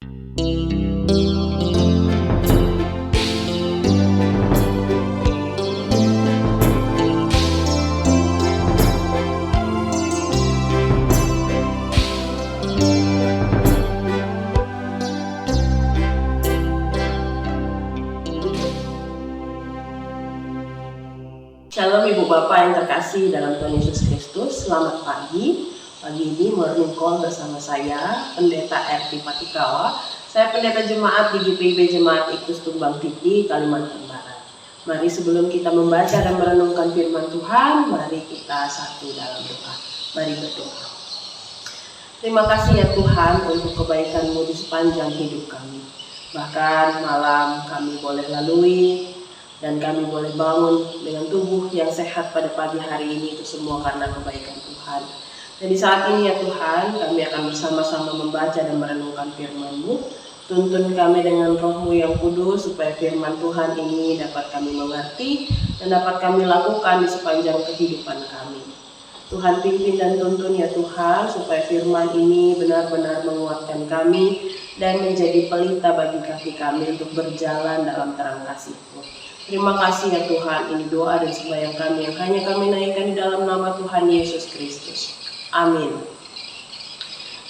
Shalom Ibu Bapak yang terkasih dalam Tuhan Yesus Kristus. Selamat pagi. Pagi ini morning call bersama saya, Pendeta R.T. Patikawa. Saya pendeta jemaat di GPIB Jemaat Iktus Tumbang Tinggi, Kalimantan Barat. Mari sebelum kita membaca dan merenungkan firman Tuhan, mari kita satu dalam doa. Mari berdoa. Terima kasih ya Tuhan untuk kebaikan-Mu di sepanjang hidup kami. Bahkan malam kami boleh lalui dan kami boleh bangun dengan tubuh yang sehat pada pagi hari ini, itu semua karena kebaikan Tuhan. Dan di saat ini ya Tuhan, kami akan bersama-sama membaca dan merenungkan firman-Mu. Tuntun kami dengan Roh-Mu yang kudus, supaya firman Tuhan ini dapat kami mengerti dan dapat kami lakukan di sepanjang kehidupan kami. Tuhan pimpin dan tuntun ya Tuhan, supaya firman ini benar-benar menguatkan kami dan menjadi pelita bagi kaki kami untuk berjalan dalam terang kasih-Mu. Terima kasih ya Tuhan, ini doa dan sembahyang kami yang hanya kami naikkan di dalam nama Tuhan Yesus Kristus. Amin.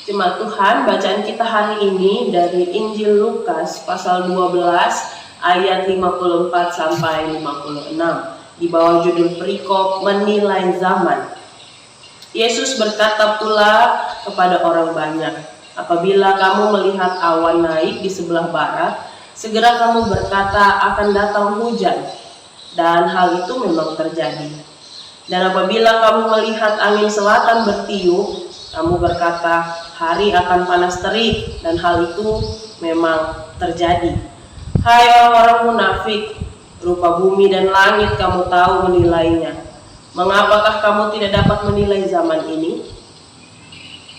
Jemaat Tuhan, bacaan kita hari ini dari Injil Lukas pasal 12 ayat 54 sampai 56 di bawah judul perikop menilai zaman. Yesus berkata pula kepada orang banyak, apabila kamu melihat awan naik di sebelah barat, segera kamu berkata akan datang hujan, dan hal itu memang terjadi. Dan apabila kamu melihat angin selatan bertiup, kamu berkata hari akan panas terik, dan hal itu memang terjadi. Hai orang-orang munafik, rupa bumi dan langit kamu tahu menilainya. Mengapakah kamu tidak dapat menilai zaman ini?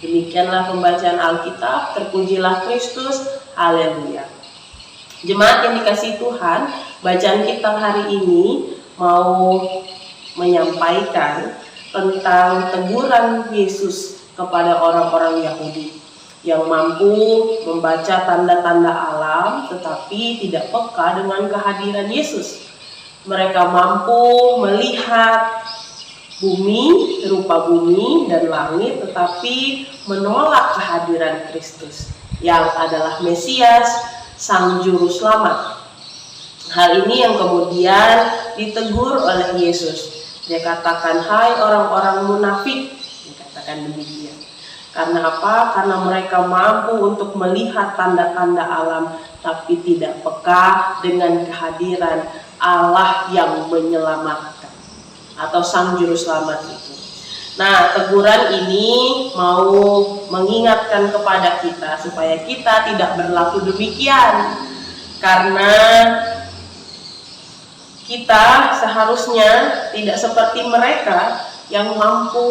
Demikianlah pembacaan Alkitab, terpujilah Kristus, haleluya. Jemaat yang dikasihi Tuhan, bacaan kita hari ini mau menyampaikan tentang teguran Yesus kepada orang-orang Yahudi yang mampu membaca tanda-tanda alam tetapi tidak peka dengan kehadiran Yesus. Mereka mampu melihat bumi, rupa bumi dan langit, tetapi menolak kehadiran Kristus yang adalah Mesias, Sang Juru Selamat. Hal ini yang kemudian ditegur oleh Yesus. Dia katakan, hai orang-orang munafik, dikatakan demikian. Karena apa? Karena mereka mampu untuk melihat tanda-tanda alam, tapi tidak peka dengan kehadiran Allah yang menyelamatkan, atau Sang Juru Selamat itu. Nah, teguran ini mau mengingatkan kepada kita supaya kita tidak berlaku demikian. Karena kita seharusnya tidak seperti mereka yang mampu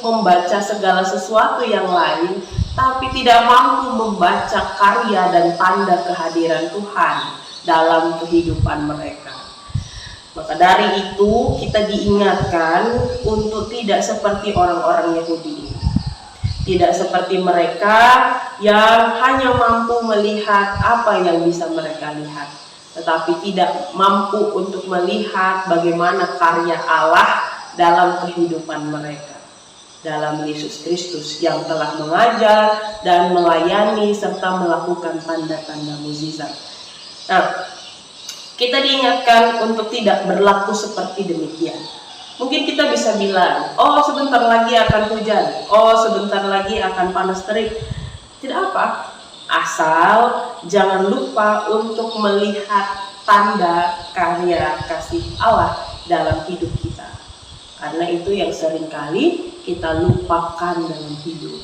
membaca segala sesuatu yang lain, tapi tidak mampu membaca karya dan tanda kehadiran Tuhan dalam kehidupan mereka. Maka dari itu kita diingatkan untuk tidak seperti orang-orang Yahudi. Tidak seperti mereka yang hanya mampu melihat apa yang bisa mereka lihat, tetapi tidak mampu untuk melihat bagaimana karya Allah dalam kehidupan mereka. Dalam Yesus Kristus yang telah mengajar dan melayani serta melakukan tanda-tanda mukjizat. Nah, kita diingatkan untuk tidak berlaku seperti demikian. Mungkin kita bisa bilang, oh sebentar lagi akan hujan, oh sebentar lagi akan panas terik. Tidak apa, asal jangan lupa untuk melihat tanda karya kasih Allah dalam hidup kita. Karena itu yang seringkali kita lupakan dalam hidup.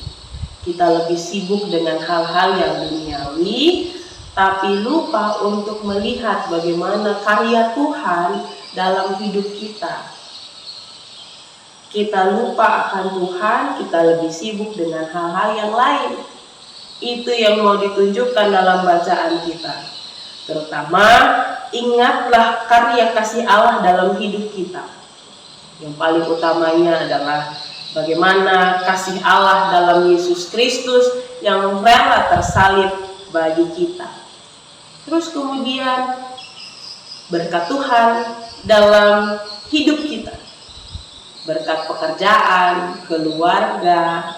Kita lebih sibuk dengan hal-hal yang duniawi, tapi lupa untuk melihat bagaimana karya Tuhan dalam hidup kita. Kita lupa akan Tuhan, kita lebih sibuk dengan hal-hal yang lain. Itu yang mau ditunjukkan dalam bacaan kita. Terutama, ingatlah karya kasih Allah dalam hidup kita. Yang paling utamanya adalah bagaimana kasih Allah dalam Yesus Kristus yang rela tersalib bagi kita. Terus kemudian berkat Tuhan dalam hidup kita, berkat pekerjaan, keluarga,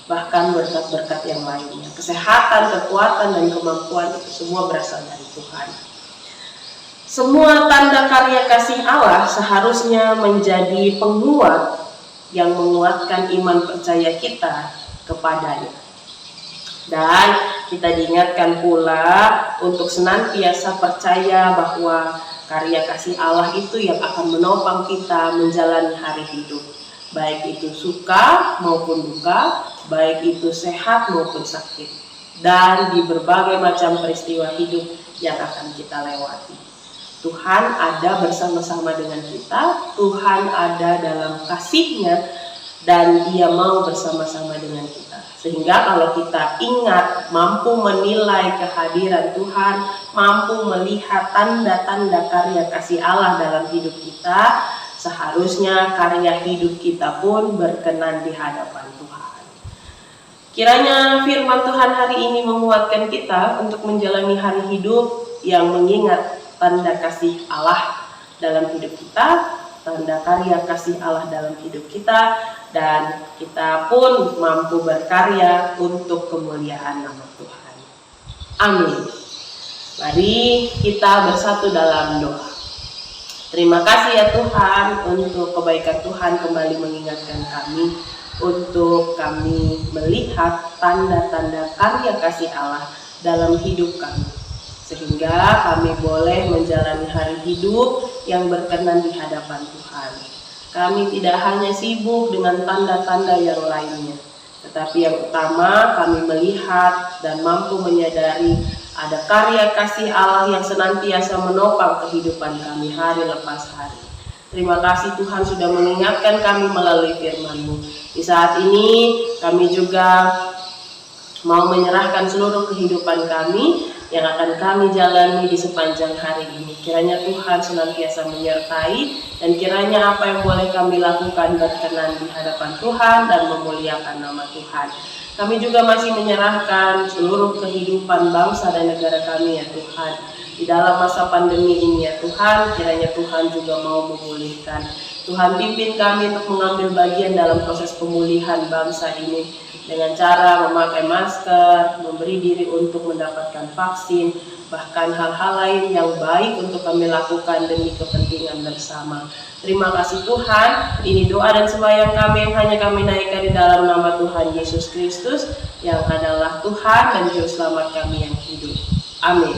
bahkan berkat-berkat yang lainnya. Kesehatan, kekuatan, dan kemampuan itu semua berasal dari Tuhan. Semua tanda karya kasih Allah seharusnya menjadi penguat yang menguatkan iman percaya kita kepadanya. Dan kita diingatkan pula untuk senantiasa percaya bahwa karya kasih Allah itu yang akan menopang kita menjalani hari hidup. Baik itu suka maupun duka, baik itu sehat maupun sakit. Dan di berbagai macam peristiwa hidup yang akan kita lewati. Tuhan ada bersama-sama dengan kita, Tuhan ada dalam kasih-Nya, dan Dia mau bersama-sama dengan kita. Sehingga kalau kita ingat, mampu menilai kehadiran Tuhan, mampu melihat tanda-tanda karya kasih Allah dalam hidup kita, seharusnya karya hidup kita pun berkenan di hadapan Tuhan. Kiranya firman Tuhan hari ini menguatkan kita untuk menjalani hari hidup yang mengingat tanda kasih Allah dalam hidup kita, tanda karya kasih Allah dalam hidup kita, dan kita pun mampu berkarya untuk kemuliaan nama Tuhan. Amin. Mari kita bersatu dalam doa. Terima kasih ya Tuhan untuk kebaikan Tuhan kembali mengingatkan kami untuk kami melihat tanda-tanda karya kasih Allah dalam hidup kami, sehingga kami boleh menjalani hari hidup yang berkenan di hadapan Tuhan. Kami tidak hanya sibuk dengan tanda-tanda yang lainnya, tetapi yang utama kami melihat dan mampu menyadari ada karya kasih Allah yang senantiasa menopang kehidupan kami hari lepas hari. Terima kasih Tuhan sudah mengingatkan kami melalui firman-Mu. Di saat ini kami juga mau menyerahkan seluruh kehidupan kami yang akan kami jalani di sepanjang hari ini. Kiranya Tuhan senantiasa menyertai, dan kiranya apa yang boleh kami lakukan berkenan di hadapan Tuhan dan memuliakan nama Tuhan. Kami juga masih menyerahkan seluruh kehidupan bangsa dan negara kami ya Tuhan. Di dalam masa pandemi ini ya Tuhan, kiranya Tuhan juga mau memulihkan. Tuhan pimpin kami untuk mengambil bagian dalam proses pemulihan bangsa ini dengan cara memakai masker, memberi diri untuk mendapatkan vaksin, bahkan hal-hal lain yang baik untuk kami lakukan demi kepentingan bersama. Terima kasih Tuhan, ini doa dan sembahyang kami yang hanya kami naikkan di dalam nama Tuhan Yesus Kristus yang adalah Tuhan dan Juru Selamat kami yang hidup. Amin.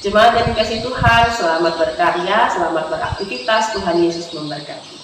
Jemaat yang dikasihi Tuhan, selamat berkarya, selamat beraktivitas, Tuhan Yesus memberkati.